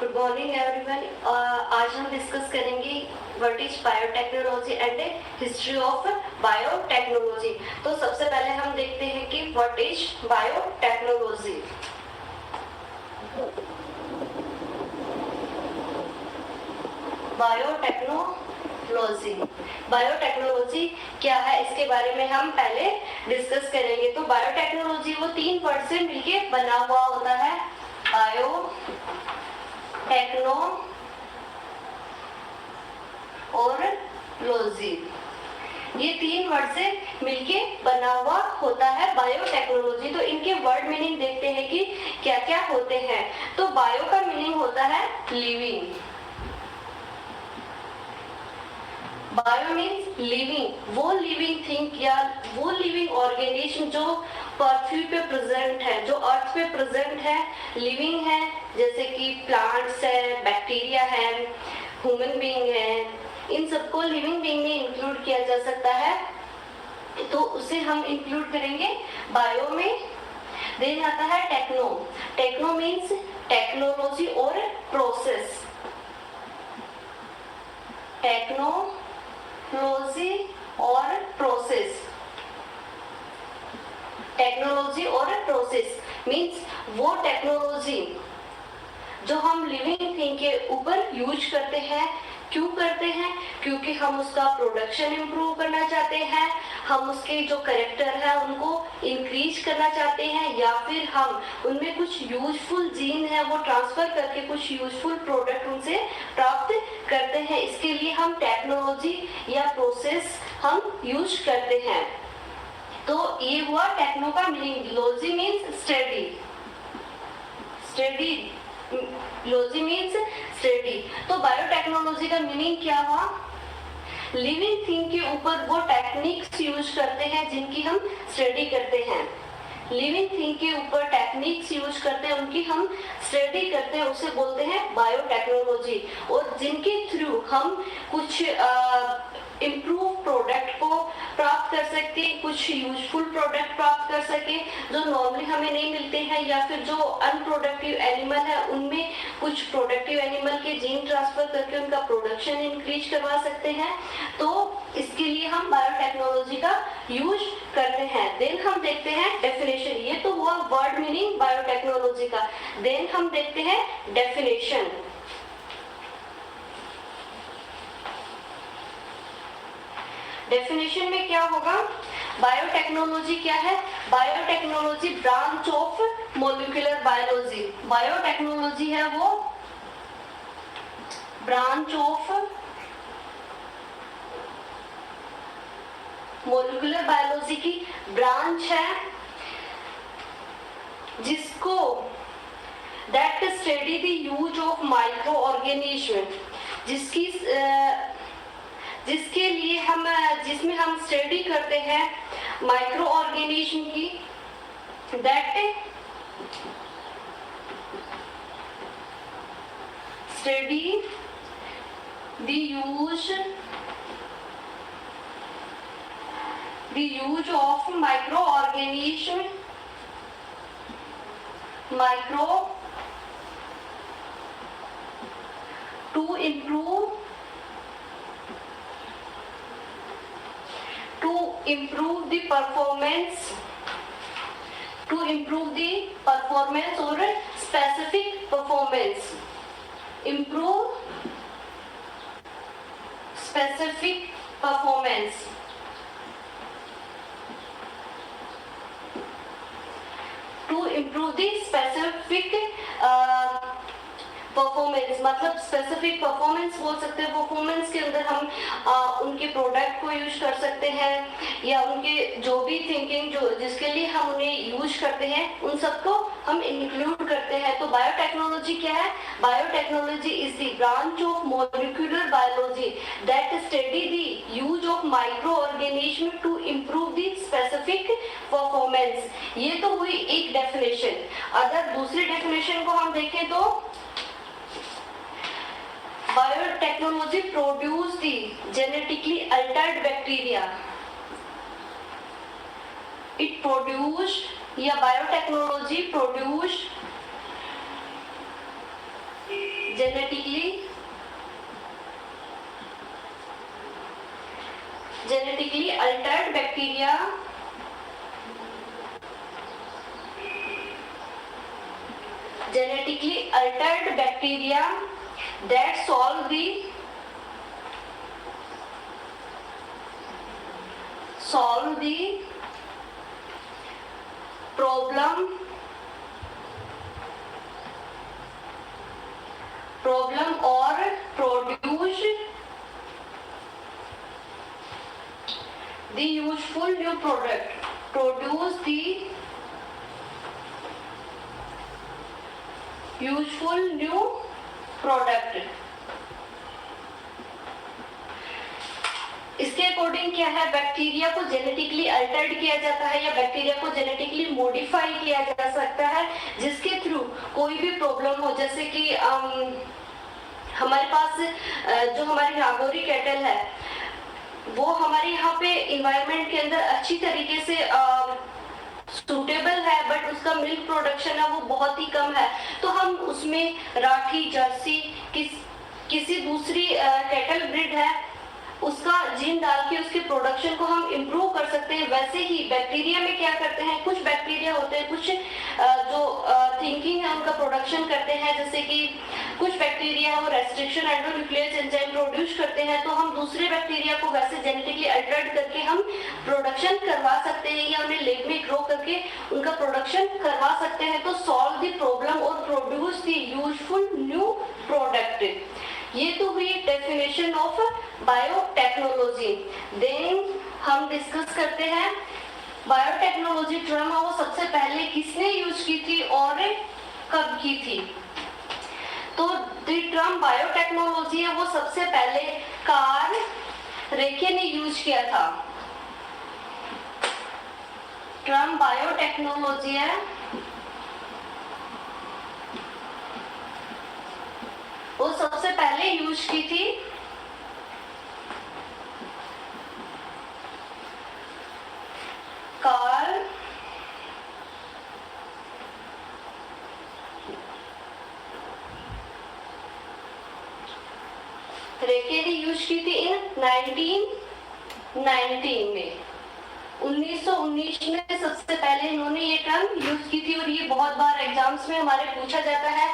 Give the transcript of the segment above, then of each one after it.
Good morning everyone. आज हम discuss करेंगे what is biotechnology and history of biotechnology. तो सबसे पहले हम देखते हैं कि what is biotechnology. Biotechnology biotechnology क्या है, इसके बारे में हम पहले डिस्कस करेंगे। तो बायोटेक्नोलॉजी वो 3 वर्ड से मिलके बना हुआ होता है। बायो टेक्नो और लॉजी, ये 3 वर्ड से मिलके बना हुआ होता है बायोटेक्नोलॉजी। तो इनके वर्ड मीनिंग देखते हैं कि क्या क्या होते हैं। तो बायो का मीनिंग होता है लिविंग। बायो मीन्स लिविंग, वो लिविंग थिंग या वो लिविंग ऑर्गेनिज्म जो पृथ्वी पे प्रेजेंट है, जो अर्थ पे प्रेजेंट है, लिविंग है। जैसे कि प्लांट्स है, बैक्टीरिया है, ह्यूमन बीइंग है, इन सबको लिविंग बीइंग में इंक्लूड किया जा सकता है। तो उसे हम इंक्लूड करेंगे बायो में। देन आता है टेक्नो। टेक्नो मीन्स टेक्नोलॉजी और प्रोसेस। टेक्नोलॉजी और प्रोसेस। टेक्नोलॉजी और प्रोसेस मीन्स वो टेक्नोलॉजी जो हम लिविंग थिंग के ऊपर यूज करते हैं। क्यों करते हैं? क्योंकि हम उसका प्रोडक्शन इंप्रूव करना चाहते हैं, हम उसके जो कैरेक्टर है उनको इंक्रीज करना चाहते हैं, या फिर हम उनमें कुछ यूजफुल जीन है वो ट्रांसफर करके कुछ यूजफुल प्रोडक्ट उनसे प्राप्त करते हैं। इसके लिए हम टेक्नोलॉजी या प्रोसेस हम यूज करते हैं। तो ये हुआ टेक्नो का meaning. Logy means study. Study, logy means study. तो बायोटेक्नोलॉजी का मीनिंग क्या हुआ? लिविंग थिंग के ऊपर वो टेक्निक्स यूज करते हैं जिनकी हम स्टडी करते हैं। लिविंग थिंग के ऊपर टेक्निक्स यूज करते हैं, उनकी हम स्टडी करते हैं, उसे बोलते हैं बायोटेक्नोलॉजी। और जिनके थ्रू हम कुछ इम्प्रूव प्रोडक्ट को प्राप्त कर सकते, कुछ यूजफुल प्रोडक्ट प्राप्त कर सके जो नॉर्मली हमें नहीं मिलते हैं, या फिर जो अनप्रोडक्टिव एनिमल है उनमें कुछ प्रोडक्टिव एनिमल के जीन ट्रांसफर करके उनका प्रोडक्शन इंक्रीज करवा सकते हैं। तो इसके लिए हम बायोटेक्नोलॉजी का यूज करते हैं। देन हम देखते हैं डेफिनेशन। ये तो हुआ वर्ड मीनिंग बायोटेक्नोलॉजी का। देन हम देखते हैं डेफिनेशन। डेफिनेशन में क्या होगा? बायोटेक्नोलॉजी क्या है? Biotechnology branch of molecular biology. Biotechnology है वो ब्रांच ऑफ मॉलिक्यूलर बायोलॉजी की ब्रांच है जिसको that study the use of microorganism, जिसके लिए जिसमें हम स्टडी करते हैं माइक्रो ऑर्गेनिज्म की। That study the use of microorganism, to improve the performance or specific performance. Improve specific performance. To improve the specific performance, मतलब specific performance बोल सकते हैं। परफॉर्मेंस के अंदर हम उनके प्रोडक्ट को यूज कर सकते हैं, या उनके जो भी थिंकिंग जो जिसके लिए हम उन्हें यूज करते हैं उन सबको हम इंक्लूड करते हैं। तो बायोटेक्नोलॉजी क्या है? Biotechnology is the branch of molecular biology that study the use of microorganism to improve the specific performance. ये तो हुई एक डेफिनेशन। अगर दूसरी डेफिनेशन को हम देखें तो biotechnology produce the genetically altered bacteria. It produced, या biotechnology produced genetically altered bacteria that solve the problem or produce the useful new product. इसके अकॉर्डिंग क्या है, बैक्टीरिया को जेनेटिकली अल्टर्ड किया जाता है या बैक्टीरिया को जेनेटिकली मॉडिफाई किया जा सकता है, जिसके थ्रू कोई भी प्रॉब्लम हो, जैसे कि हमारे पास जो हमारी नागौरी कैटल है वो हमारे यहाँ पे इन्वायरमेंट के अंदर अच्छी तरीके से सूटेबल है, बट उसका मिल्क प्रोडक्शन है वो बहुत ही कम है, तो हम उसमें राठी, जर्सी, किसी दूसरी कैटल ब्रीड है उसका जीन डाल के उसके प्रोडक्शन को हम इम्प्रूव कर सकते हैं। वैसे ही बैक्टीरिया में क्या करते हैं, कुछ बैक्टीरिया होते हैं, कुछ जो थिंकिंग है उनका प्रोडक्शन करते हैं, जैसे कि कुछ बैक्टीरिया है वो रेस्ट्रिक्शन एंडोन्यूक्लियस एंजाइम प्रोड्यूस करते हैं, तो हम दूसरे बैक्टीरिया को वैसे जेनेटिकली अल्टर्ड करके हम प्रोडक्शन करवा सकते हैं या उन्हें लेब में ग्रो करके उनका प्रोडक्शन करवा सकते हैं, तो सॉल्व द प्रॉब्लम और produce the useful new product. ये तो हुई डेफिनेशन ऑफ बायोटेक्नोलॉजी। देन हम डिस्कस करते हैं बायोटेक्नोलॉजी टर्म वो सबसे पहले किसने यूज की थी और कब की थी। तो द टर्म बायोटेक्नोलॉजी है वो सबसे पहले कार्ल रेके ने यूज किया था। टर्म बायोटेक्नोलॉजी है वो सबसे पहले यूज की थी कार्ल रेके ने यूज की थी इन 1919 में। 1919 में सबसे पहले इन्होंने ये टर्म यूज की थी और ये बहुत बार एग्जाम्स में हमारे पूछा जाता है,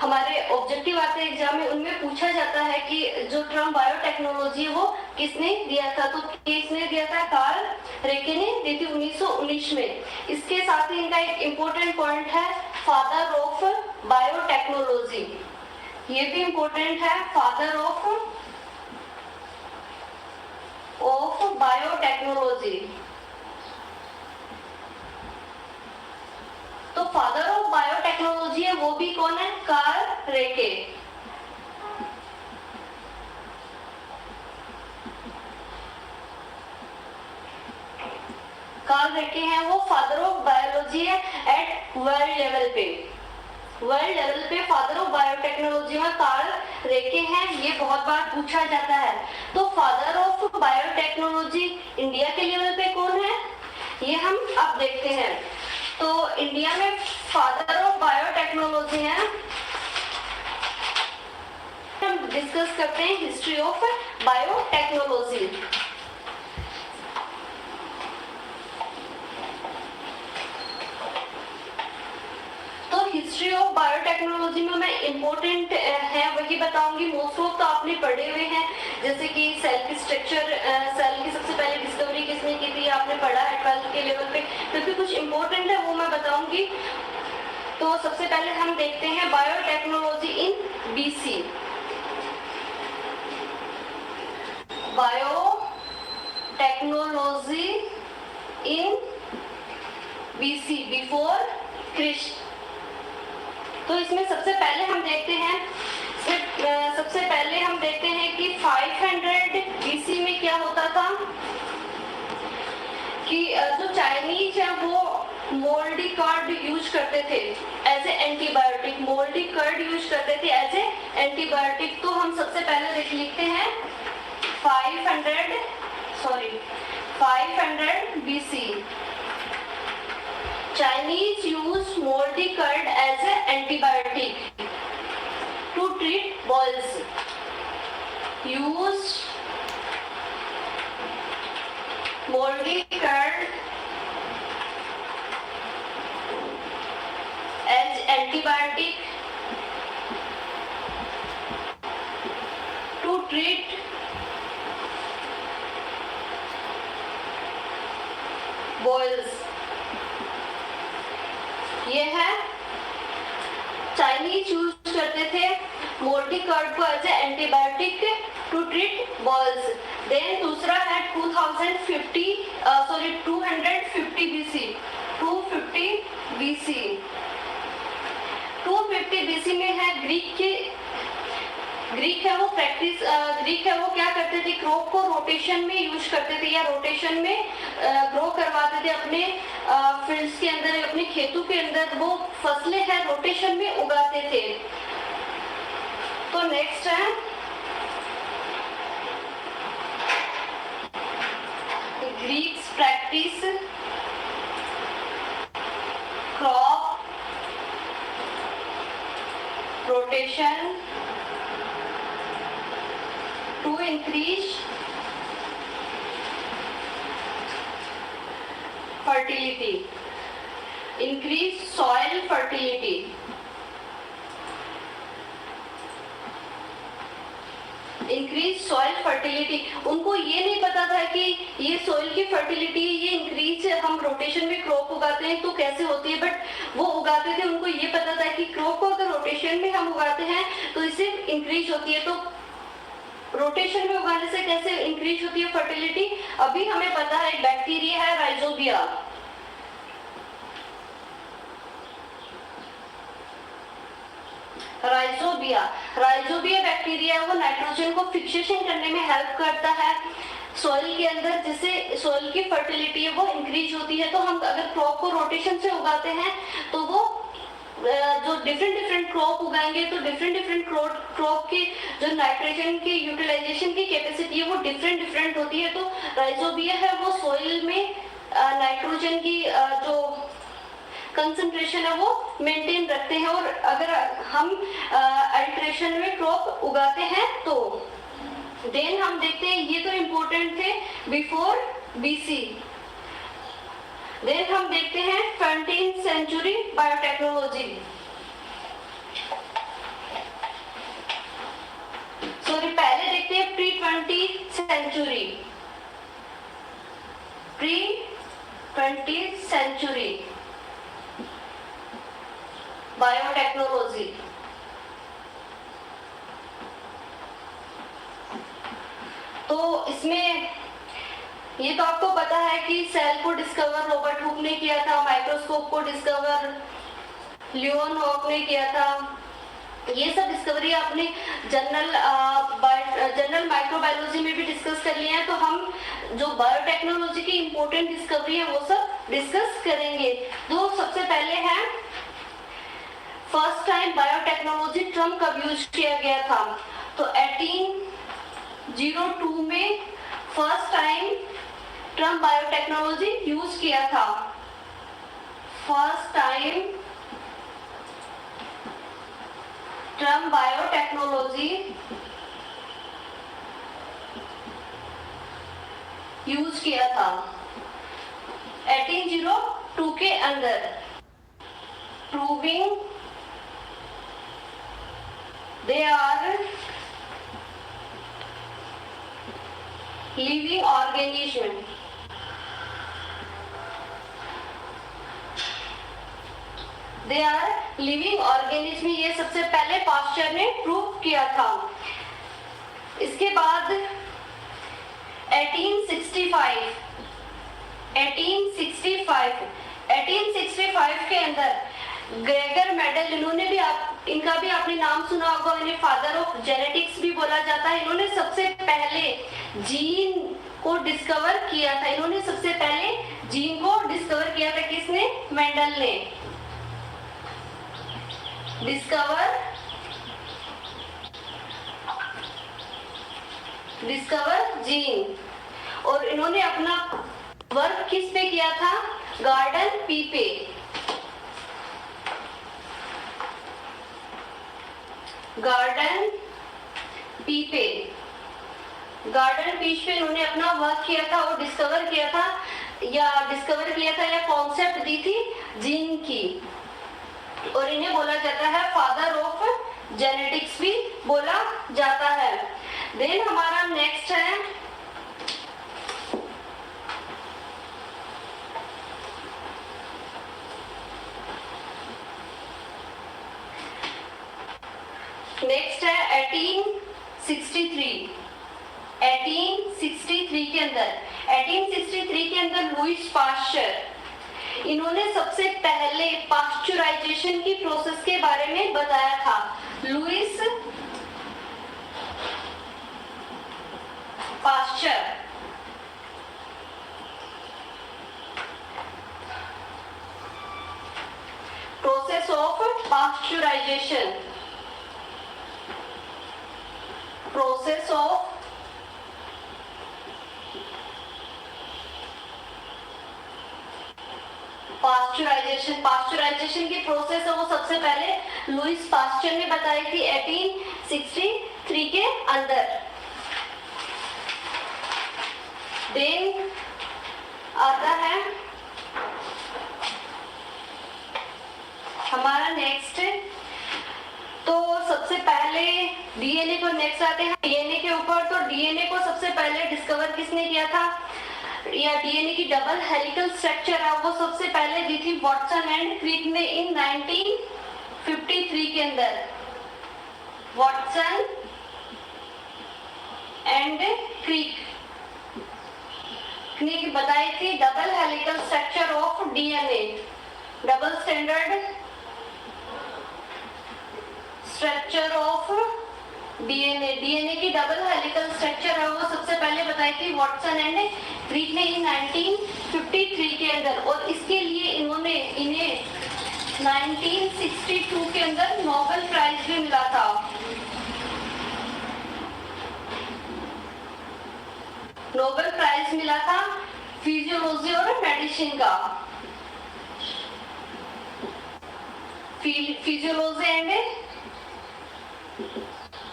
हमारे ऑब्जेक्टिव आते हैं एग्जाम में, उनमें पूछा जाता है कि जो टर्म बायोटेक्नोलॉजी है वो किसने दिया था। तो किसने दिया था, कार्ल रेके ने दी थी 1919 में। इसके साथ ही इनका एक इम्पोर्टेंट पॉइंट है फादर ऑफ बायोटेक्नोलॉजी, ये भी इम्पोर्टेंट है, फादर ऑफ बायोटेक्नोलॉजी। तो फादर ऑफ बायोटेक्नोलॉजी है वो भी कौन है, कार्ल रेके। कार्ल रेके हैं वो फादर ऑफ बायोलॉजी है एट वर्ल्ड लेवल पे। वर्ल्ड लेवल पे फादर ऑफ बायोटेक्नोलॉजी में कार्ल रेके हैं, ये बहुत बार पूछा जाता है। तो फादर ऑफ बायोटेक्नोलॉजी इंडिया के लेवल पे कौन है, ये हम अब देखते हैं। तो इंडिया में फादर ऑफ बायोटेक्नोलॉजी है, हम डिस्कस करते हैं हिस्ट्री ऑफ बायोटेक्नोलॉजी। तो हिस्ट्री ऑफ बायोटेक्नोलॉजी में मैं इम्पोर्टेंट है वही बताऊंगी, मोस्ट ऑफ तो आपने पढ़े हुए हैं, जैसे कि सेल की स्ट्रक्चर, सेल की सबसे पहले डिस्कवरी किसने की थी आपने पढ़ा है 12th के लेवल पे, तो फिर कुछ इम्पोर्टेंट है वो मैं बताऊंगी। तो सबसे पहले हम देखते हैं biotechnology in BC. Biotechnology in BC, before Christ. तो इसमें सबसे पहले हम देखते हैं कि 500 बीसी में क्या होता था कि जो चाइनीज है वो मोल्डी कर्ड यूज करते थे as a antibiotic, mouldy curd use करते थे एज ए एंटीबायोटिक। तो हम सबसे पहले लिखते हैं 500 BC Chinese use moldy curd as an antibiotic to treat antibiotic to treat boils. ये है चाइनीज यूज करते थे मोल्डी कर्ड को as a antibiotic to treat boils. Then दूसरा है 250 बीसी 250 बीसी में है ग्रीक है वो क्या करते थे, क्रॉप को रोटेशन में यूज करते थे या रोटेशन में ग्रो करवाते थे अपने फील्ड्स के अंदर, अपने खेतों के अंदर वो फसलें हैं रोटेशन में उगाते थे। तो नेक्स्ट है Greeks practice crop rotation to increase fertility, increase soil fertility। Increase soil fertility, उनको ये नहीं पता था कि ये सॉइल की फर्टिलिटी ये इंक्रीज हम रोटेशन में क्रॉप उगाते हैं तो कैसे होती है, बट वो उगाते थे, उनको ये पता था कि क्रॉप को अगर रोटेशन में हम उगाते हैं तो इससे इंक्रीज होती है। तो रोटेशन में उगाने से कैसे इंक्रीज होती है फर्टिलिटी, अभी हमें पता है एक बैक्टीरिया है राइजोबिया। राइजोबिया बैक्टीरिया वो नाइट्रोजन को फिक्सेशन करने में हेल्प करता है सॉइल के अंदर, जिससे सॉइल की फर्टिलिटी है वो इंक्रीज होती है। तो हम अगर क्रॉप को रोटेशन से उगाते हैं तो वो जो डिफरेंट क्रॉप उगाएंगे तो डिफरेंट क्रॉप की जो नाइट्रोजन की यूटिलाइजेशन की कैपेसिटी है वो डिफरेंट होती है। तो राइजोबिया है वो सॉइल में नाइट्रोजन की जो कंसंट्रेशन है वो मेंटेन रखते हैं, और अगर हम अल्ट्रेशन में क्रॉप उगाते हैं तो देन हम देखते हैं, ये तो इम्पोर्टेंट थे बिफोर बीसी। देन हम देखते हैं 20th सेंचुरी बायोटेक्नोलॉजी। सॉरी, पहले देखते हैं प्री 20th सेंचुरी बायोटेक्नोलॉजी। तो इसमें ये तो आपको पता है कि सेल को डिस्कवर रॉबर्ट हुक ने किया था, माइक्रोस्कोप को डिस्कवर लियोनहॉफ ने किया था। ये सब डिस्कवरी आपने जनरल माइक्रोबायोलॉजी में भी डिस्कस कर लिया है। तो हम जो बायोटेक्नोलॉजी की इंपॉर्टेंट डिस्कवरी है वो सब डिस्कस करेंगे। तो सबसे पहले है फर्स्ट टाइम बायोटेक्नोलॉजी टर्म कब यूज किया गया था, तो 1802 में first time term biotechnology use किया था। First time term biotechnology use किया था 1802 के अंदर। Proving they are living organism। they are living organism, ये सबसे पहले पास्चर ने प्रूव किया था। इसके बाद 1865 के अंदर ग्रेगर मेडल, इनका भी आपने नाम सुना होगा, इन्हें फादर ऑफ जेनेटिक्स भी बोला जाता है। इन्होंने सबसे पहले जीन को डिस्कवर किया था। किसने? मेंडल ने डिस्कवर जीन। और इन्होंने अपना वर्क किस पे किया था? गार्डन पी पे। गार्डन पीस पे उन्होंने अपना वर्क किया था और डिस्कवर किया था या कॉन्सेप्ट दी थी जीन की। और इन्हें बोला जाता है फादर ऑफ जेनेटिक्स भी बोला जाता है। देन हमारा नेक्स्ट है नेक्स्ट है 1863। 1863 के अंदर लुईस पाश्चर, इन्होंने सबसे पहले पाश्चराइजेशन की प्रोसेस के बारे में बताया था। Louis Pasteur process of pasteurisation, process of pasteurisation की प्रोसेस है वो सबसे पहले लुईस पाश्चर ने बताई थी 1863 के अंदर। देन आता है हमारा नेक्स्ट, तो सबसे पहले डीएनए को नेक्स्ट आते हैं डीएनए के ऊपर। तो डीएनए को सबसे पहले डिस्कवर किसने किया था, या डीएनए की डबल हेलिकल स्ट्रक्चर है वो सबसे पहले दी थी वॉटसन एंड क्रिक ने इन 1953 के अंदर। वॉटसन एंड क्रिक ने बताई थी double helical structure of DNA, double standard structure of DNA. DNA की डबल हेलिकल स्ट्रक्चर है वो सबसे पहले बताई थी वॉटसन एंड क्रिक ने इन 1953 के अंदर, और इसके लिए इन्हें 1962 के अंदर नोबेल प्राइज भी मिला था। नोबेल प्राइज मिला था फिजियोलॉजी और मेडिसिन का, फिजियोलॉजी एंड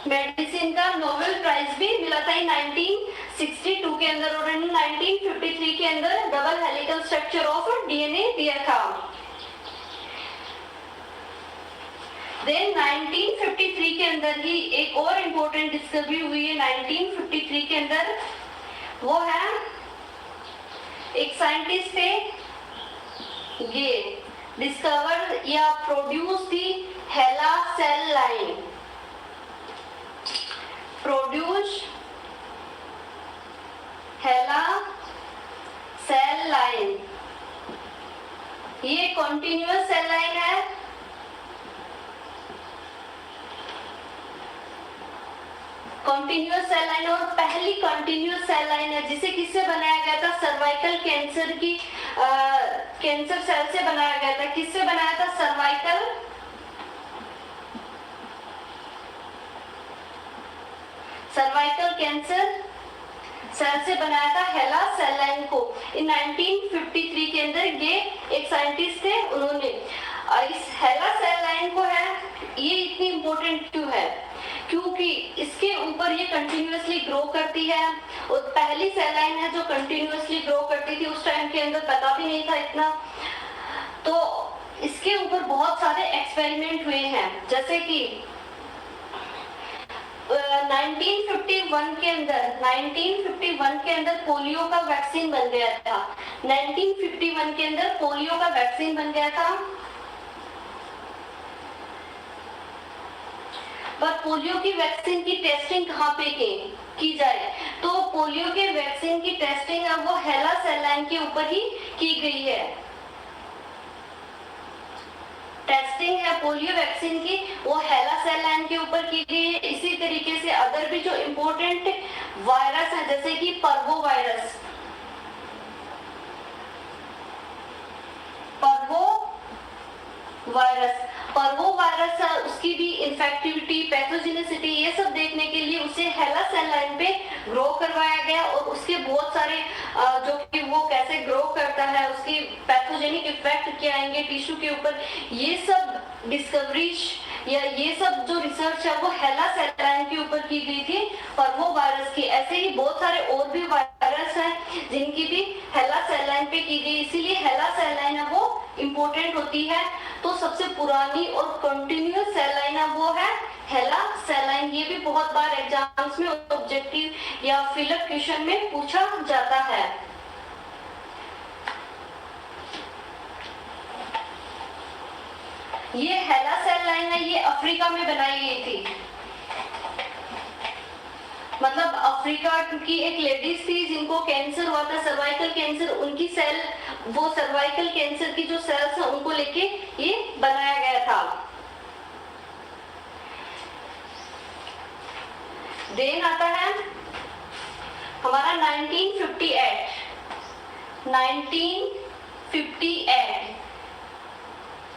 मेडिसिन का नोबेल प्राइज भी मिला था 1962 के अंदर, और 1953 के अंदर double helical structure of DNA दिया था। देन 1953 के अंदर ही एक और इम्पोर्टेंट डिस्कवरी हुई है 1953 के अंदर, वो है एक साइंटिस्ट थे, ये डिस्कवर या produce the HeLa cell line, produce HeLa cell line. ये कॉन्टिन्यूअस सेल लाइन है, कॉन्टिन्यूअस सेल लाइन, और पहली कॉन्टिन्यूअस सेल लाइन है जिसे किससे बनाया गया था, सर्वाइकल कैंसर की कैंसर सेल से बनाया गया था। किससे बनाया था, सर्वाइकल कैंसर सेल से बनाया था हेला सेल लाइन को इन 1953 के अंदर। ये एक साइंटिस्ट थे, उन्होंने इस हेला सेल लाइन को है, ये इतनी इंपॉर्टेंट क्यों है, क्योंकि इसके ऊपर ये कंटिन्यूअसली ग्रो करती है, और पहली सेल लाइन है जो कंटिन्यूअसली ग्रो करती थी, उस टाइम के अंदर पता भी नहीं था इतना। तो इसके ऊपर बहुत सारे एक्सपेरिमेंट हुए हैं, जैसे कि 1951 के अंदर पोलियो का वैक्सीन बन गया था। 1951 के अंदर पोलियो का वैक्सीन बन गया था, पर पोलियो की वैक्सीन की टेस्टिंग कहाँ पे की जाए, तो पोलियो के वैक्सीन की टेस्टिंग अब वो हेला सेल लाइन के ऊपर ही की गई है। टेस्टिंग है पोलियो वैक्सीन की वो हेला सेल लाइन के ऊपर की गई है। इसी तरीके से अदर भी जो इम्पोर्टेंट वायरस है, जैसे कि पर्वो वायरस है, उसकी भी इन्फेक्टिविटी, पैथोजेनिसिटी, ये सब देखने के लिए उसे हेला सेल लाइन पे ग्रो करवाया गया, और उसके बहुत सारे जो कि वो कैसे ग्रो करता है, उसकी पैथोजेनिक इफेक्ट क्या आएंगे टिश्यू के ऊपर, ये सब डिस्कवरीज या ये सब जो रिसर्च है वो हेला सेल लाइन के ऊपर की गई थी पर्वो वायरस की। ऐसे ही बहुत सारे और भी वायरस वायरस है जिनकी भी हेला सेल लाइन पे की गई, इसीलिए हेला सेल लाइन है वो इम्पोर्टेंट होती है। तो सबसे पुरानी और कंटिन्यूअस सेल लाइन है वो है हेला सेल लाइन। ये भी बहुत बार एग्जाम्स में ऑब्जेक्टिव या फिलअप क्वेश्चन में पूछा जाता है। ये हेला सेल लाइन है, ये अफ्रीका में बनाई गई थी। मतलब अफ्रीका की एक लेडीज थी जिनको कैंसर हुआ था, सर्वाइकल कैंसर, उनकी सेल, वो सर्वाइकल कैंसर की जो सेल्स है उनको लेके ये बनाया गया था। देन आता है हमारा 1958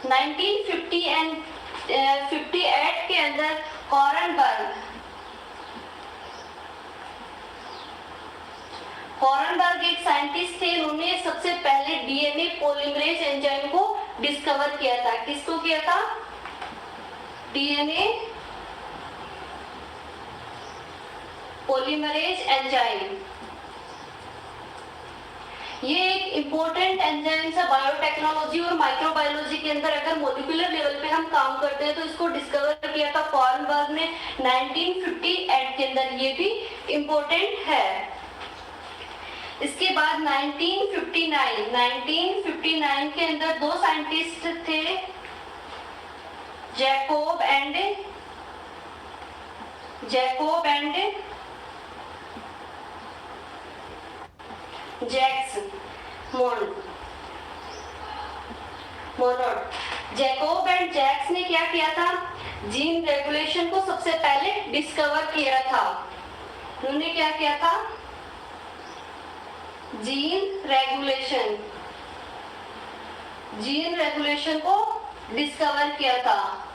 1958 के अंदर हॉरनबर्ग एक साइंटिस्ट थे, उन्होंने सबसे पहले डीएनए पॉलीमरेज एंजाइम को डिस्कवर किया था। किसको किया था? DNA polymerase enzyme. ये एक इंपॉर्टेंट एंजाइम है बायोटेक्नोलॉजी और माइक्रोबायोलॉजी के अंदर। अगर मोलिकुलर लेवल पे हम काम करते हैं तो इसको डिस्कवर किया था हॉरनबर्ग ने 1958 के अंदर। ये भी इंपॉर्टेंट है। इसके बाद 1959 के अंदर दो साइंटिस्ट थे, Jacob and Jacques Monod. Jacob and Jacques ने क्या किया था? जीन रेगुलेशन को सबसे पहले डिस्कवर किया था। उन्होंने क्या किया था? जीन रेगुलेशन को डिस्कवर किया था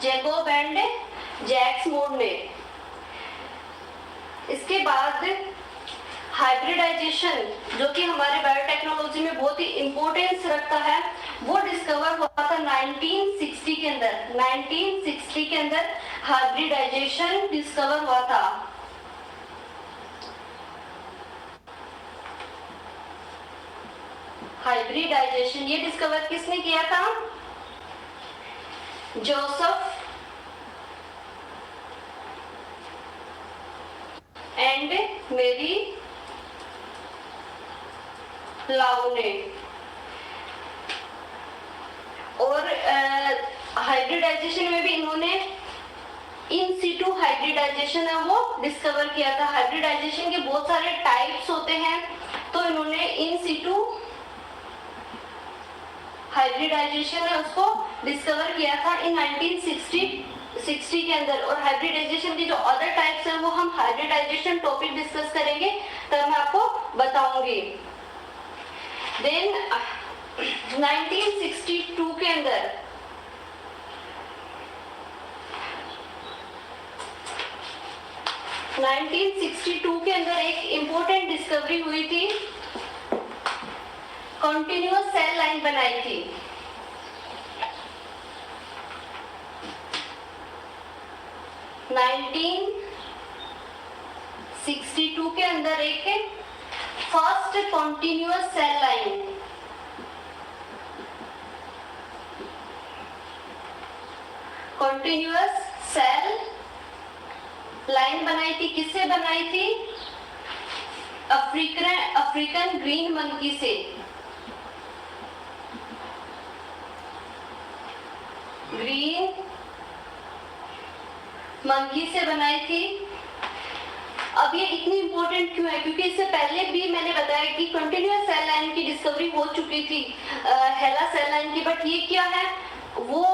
जैकोब एंड जैक्स मोड ने। इसके बाद हाइब्रिडाइजेशन, जो कि हमारे बायोटेक्नोलॉजी में बहुत ही इंपॉर्टेंस रखता है, वो डिस्कवर हुआ था 1960 के अंदर। 1960 के अंदर हाइब्रिडाइजेशन डिस्कवर हुआ था। हाइब्रिडाइजेशन ये डिस्कवर किसने किया था? जोसेफ एंड मेरी लाउ ने। और हाइब्रिडाइजेशन में भी इन्होंने इन सीटू हाइब्रिडाइजेशन है वो डिस्कवर किया था। हाइब्रिडाइजेशन के बहुत सारे टाइप्स होते हैं, तो इन्होंने इन सीटू हाइब्रिडाइजेशन है उसको डिस्कवर किया था इन 1960 के अंदर। और हाइब्रिडाइजेशन की जो अदर टाइप्स हैं वो हम हाइब्रिडाइजेशन टॉपिक डिस्कस करेंगे, तब मैं आपको बताऊंगी। देन 1962 के अंदर एक इंपॉर्टेंट डिस्कवरी हुई थी। कंटिन्यूअस सेल लाइन बनाई थी। नाइनटीन 62 के अंदर एक फर्स्ट कंटिन्यूअस सेल लाइन बनाई थी। किससे बनाई थी? अफ्रीकन ग्रीन मंकी से। ग्रीन मंकी से बनाई थी। अब ये इतनी इंपॉर्टेंट क्यों है? क्योंकि इससे पहले भी मैंने बताया कि कंटिन्यूअस सेल लाइन की डिस्कवरी हो चुकी थी हेला सेल लाइन की, बट ये क्या है, वो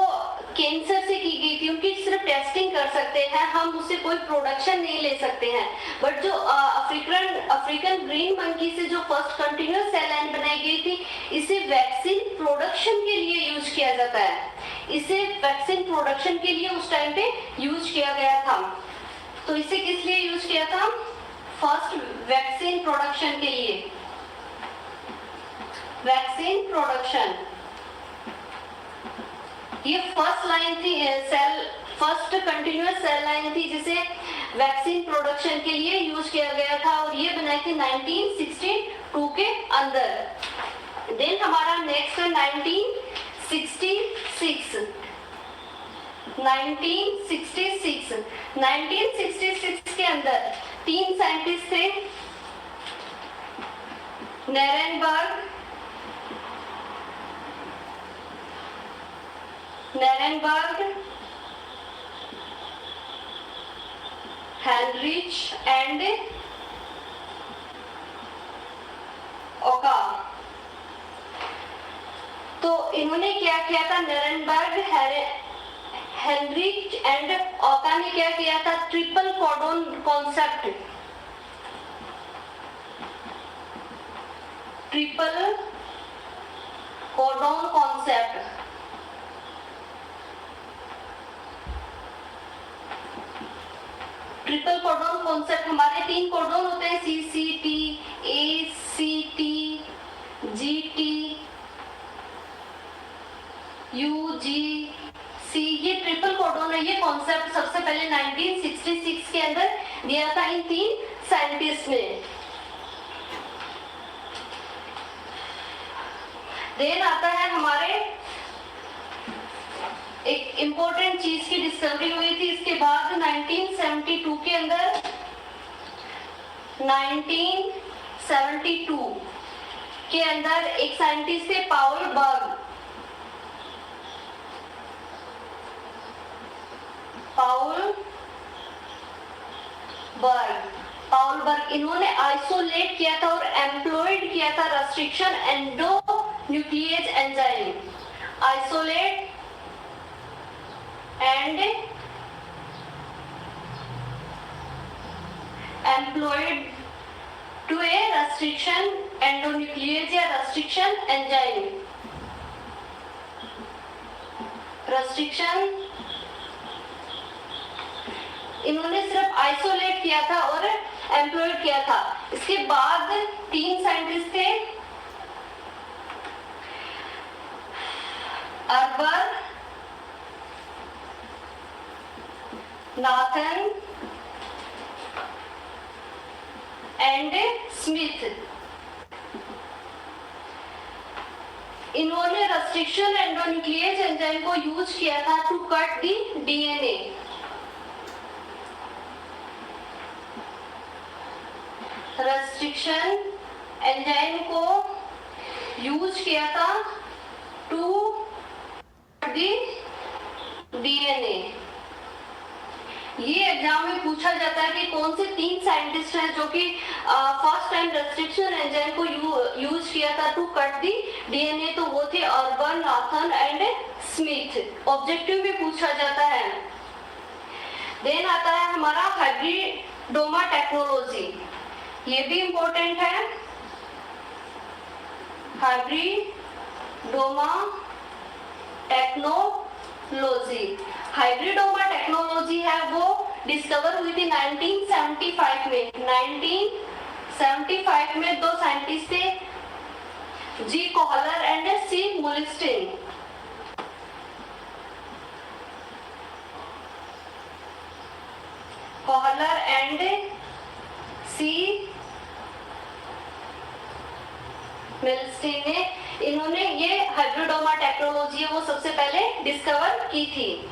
कैंसर से की गई थी। उनकी सिर्फ टेस्टिंग कर सकते हैं हम, उससे कोई प्रोडक्शन नहीं ले सकते हैं। बट जो अफ्रीकन ग्रीन मंकी से जो फर्स्ट कंटिन्यूअस सेल लाइन बनाई गई थी, इसे वैक्सीन प्रोडक्शन के लिए यूज किया जाता है। इसे वैक्सीन प्रोडक्शन के लिए उस टाइम पे यूज किया गया था। तो इसे किस लिए यूज किया था? फर्स्ट वैक्सीन प्रोडक्शन के लिए। वैक्सीन प्रोडक्शन ये फर्स्ट लाइन थी, फर्स्ट कंटिन्यूअस सेल लाइन थी जिसे वैक्सीन प्रोडक्शन के लिए यूज किया गया था और ये बनाई थी 1962 के अंदर। देन हमारा नेक्स्ट 1966 के अंदर 3 साइंटिस्ट थे, नेरेनबर्ग, हेनरिच एंड ओका। तो इन्होंने क्या किया था, नेरेनबर्ग, हेनरिच एंड ओका ने क्या किया था, triple codon concept, triple codon concept triple codon concept हमारे 3 कोडोन होते हैं, CCT, ACT, GT, UGC। ये ट्रिपल कोडोन है। ये कॉन्सेप्ट सबसे पहले 1966 के अंदर दिया था इन 3 साइंटिस्ट ने। देन आता है हमारे एक इम्पोर्टेंट चीज की डिस्कवरी हुई थी इसके बाद 1972 के अंदर, 1972 के अंदर एक साइंटिस्ट थे पाउल बर्ग। पाउल बर्ग इन्होंने आइसोलेट किया था और एम्प्लॉयड किया था restriction endonuclease enzyme, isolate and employed to a restriction endonuclease या restriction enzyme, restriction इन्होंने सिर्फ आइसोलेट किया था और एम्प्लॉयड किया था। इसके बाद 3 साइंटिस्ट थे, अर्बर, नाथन एंड स्मिथ। इन्होंने रेस्ट्रिक्शन एंडोन्यूक्लिएज एंजाइम को यूज किया था to cut the DNA। Restriction enzyme को यूज किया था टू कट दी DNA। ये एग्जाम में पूछा जाता है कि कौन से 3 साइंटिस्ट हैं जो कि फर्स्ट टाइम रेस्ट्रिक्शन एंजाइम को यूज किया था टू कट दी DNA। तो वो थे urban, Nathan and Smith. Objective में पूछा जाता है। देन आता है हमारा हाइब्रिडोमा टेक्नोलॉजी, ये भी इंपॉर्टेंट है। हाइब्रिडोमा टेक्नोलॉजी, हाइब्रिडोमा टेक्नोलॉजी है वो डिस्कवर हुई थी 1975 में। 1975 में 2 साइंटिस्ट थे, G Kohler and C Milstein. Kohler and C Milstein ने इन्होंने ये हाइब्रिडोमा टेक्नोलॉजी है वो सबसे पहले डिस्कवर की थी।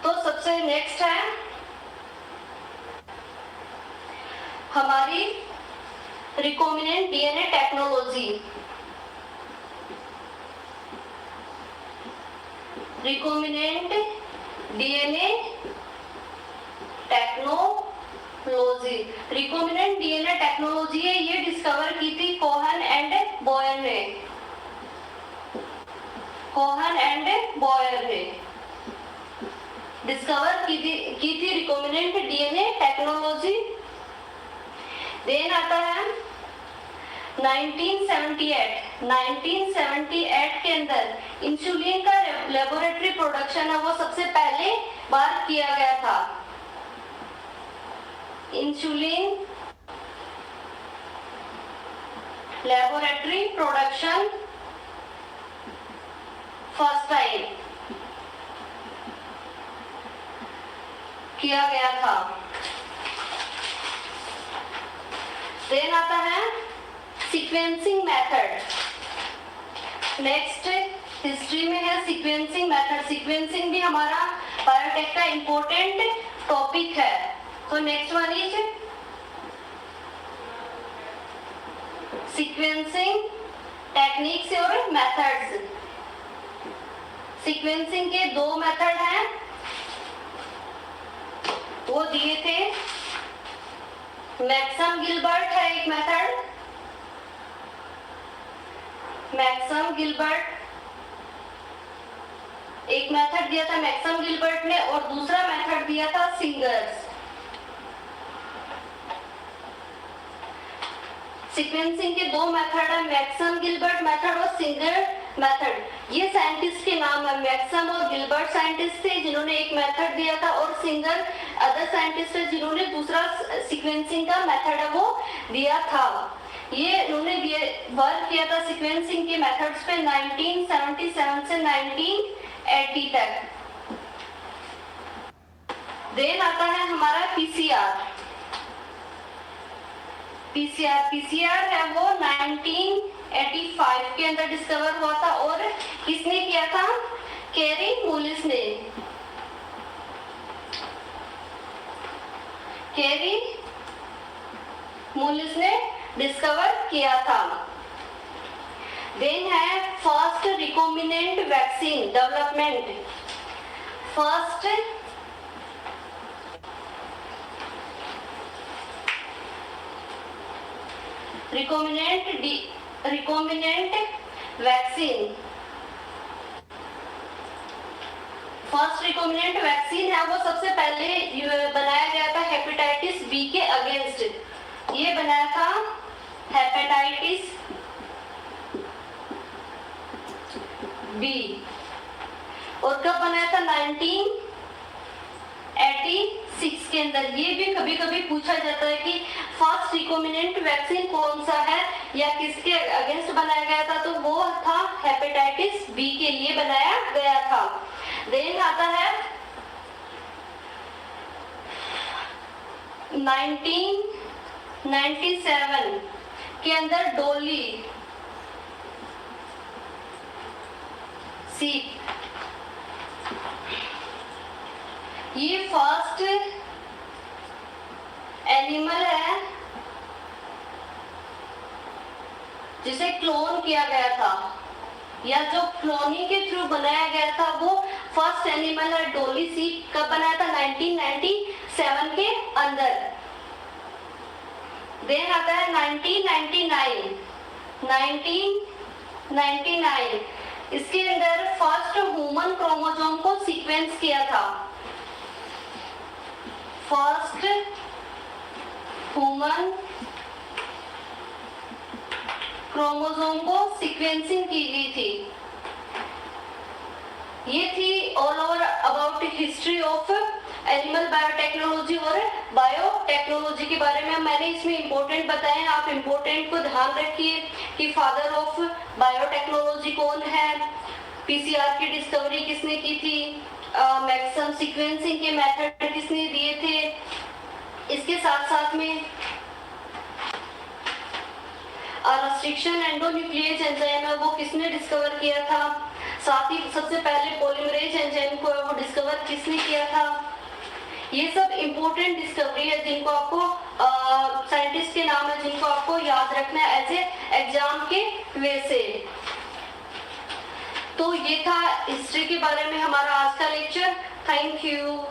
तो सबसे नेक्स्ट है हमारी recombinant DNA technology. Recombinant DNA technology, recombinant DNA technology है ये डिस्कवर की थी कोहन एंड बॉयर ने। कोहन एंड बॉयर ने डिस्कवर की थी रिकॉम्बिनेंट DNA टेक्नोलॉजी। देन आता है 1978 के अंदर इंसुलिन का लेबोरेटरी प्रोडक्शन है वो सबसे पहले बार किया गया था। Insulin laboratory production first time किया गया था। देन आता है सीक्वेंसिंग मेथड। नेक्स्ट हिस्ट्री में है सीक्वेंसिंग मेथड। सीक्वेंसिंग भी हमारा बायोटेक का इंपॉर्टेंट टॉपिक है। तो next one is sequencing techniques और मेथड्स। सीक्वेंसिंग के दो मेथड हैं, वो दिए थे। मैक्सम गिलबर्ट है एक मेथड, मैक्सम गिलबर्ट एक मेथड दिया था मैक्सम गिलबर्ट ने, और दूसरा मेथड दिया था सिंगर्स। सीक्वेंसिंग के दो मेथड है, मैक्सम गिलबर्ट मेथड और सिंगर मेथड। ये साइंटिस्ट के नाम है, मैक्सम और गिलबर्ट साइंटिस्ट थे जिन्होंने एक मेथड दिया था, और सिंगर अदर साइंटिस्ट है जिन्होंने दूसरा सीक्वेंसिंग का मेथड है वो दिया था। ये उन्होंने वर्क किया था सीक्वेंसिंग के मेथड्स पे 1977 से 1980 तक। देन आता है हमारा पीसीआर। पीसीआर है वो 1985 के अंदर डिस्कवर हुआ था, और किसने किया था? कैरी मूलिस ने। कैरी मूलिस ने डिस्कवर किया था। देन है first recombinant vaccine development. First recombinant vaccine. First recombinant vaccine है वो सबसे पहले बनाया गया था हेपेटाइटिस बी के अगेंस्ट। ये बनाया था हेपेटाइटिस बी, और कब बनाया था? 1986 के अंदर। ये भी कभी कभी पूछा जाता है कि फर्स्ट रिकॉम्बिनेंट वैक्सीन कौन सा है या किसके अगेंस्ट बनाया गया था, तो वो था हेपेटाइटिस बी के लिए बनाया गया था। देन आता है 1997 के अंदर डोली सीप, ये फर्स्ट एनिमल है जिसे क्लोन किया गया था, या जो क्लोनिंग के थ्रू बनाया गया था वो फर्स्ट एनिमल है डोली सीप। कब बनाया था? 1997 के अंदर। देन आता है 1999 इसके अंदर फर्स्ट ह्यूमन क्रोमोसोम को सीक्वेंस किया था। फर्स्ट ह्यूमन क्रोमोसोम को सीक्वेंसिंग की गई थी। ये थी all over about history of animal biotechnology और बायोटेक्नोलॉजी के बारे में मैंने इसमें इंपॉर्टेंट बताए हैं। आप इंपॉर्टेंट को ध्यान रखिए कि फादर ऑफ बायोटेक्नोलॉजी कौन है, पीसीआर की डिस्कवरी किसने की थी, मैक्सम सीक्वेंसिंग के मेथड किसने दिए थे। इसके साथ साथ में रेस्ट्रिक्शन एंडोन्यूक्लियेज एंजाइम है वो किसने डिस्कवर किया था। साथ ही सबसे पहले पॉलीमरेज एंजाइम को वो डिस्कवर किसने किया था। ये सब इंपॉर्टेंट डिस्कवरी है जिनको आपको साइंटिस्ट के नाम है जिनको आपको याद रखना है एज ए एग्जाम के वे से। तो ये था हिस्ट्री के बारे में हमारा आज का लेक्चर। Thank you.